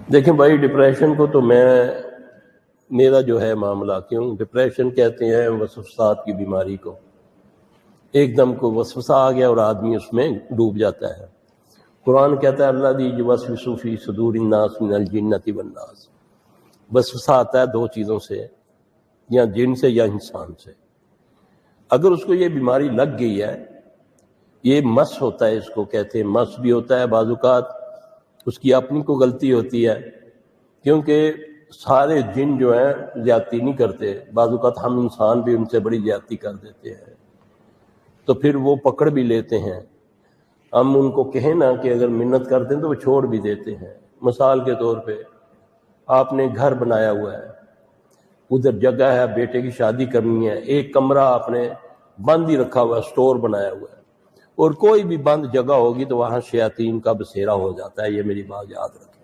دیکھیں بھائی، ڈپریشن کو تو میرا جو ہے معاملہ، کیوں ڈپریشن کہتے ہیں وسوسات کی بیماری کو. ایک دم کو وسوسہ آ گیا اور آدمی اس میں ڈوب جاتا ہے. قرآن کہتا ہے الذی یوسوس فی صدور الناس من الجنۃ والناس. وسوسہ آتا ہے دو چیزوں سے، یا جن سے یا انسان سے. اگر اس کو یہ بیماری لگ گئی ہے، یہ مس ہوتا ہے، اس کو کہتے ہیں مس بھی ہوتا ہے. بعض اوقات اس کی اپنی کو غلطی ہوتی ہے، کیونکہ سارے جن جو ہیں زیادتی نہیں کرتے. بعض اوقات ہم انسان بھی ان سے بڑی زیادتی کر دیتے ہیں، تو پھر وہ پکڑ بھی لیتے ہیں. ہم ان کو کہیں نا کہ اگر منت کرتے ہیں تو وہ چھوڑ بھی دیتے ہیں. مثال کے طور پہ آپ نے گھر بنایا ہوا ہے، ادھر جگہ ہے، بیٹے کی شادی کرنی ہے، ایک کمرہ آپ نے بند ہی رکھا ہوا ہے، سٹور بنایا ہوا ہے، اور کوئی بھی بند جگہ ہوگی تو وہاں شیاطین کا بسیرا ہو جاتا ہے. یہ میری بات یاد رکھیں.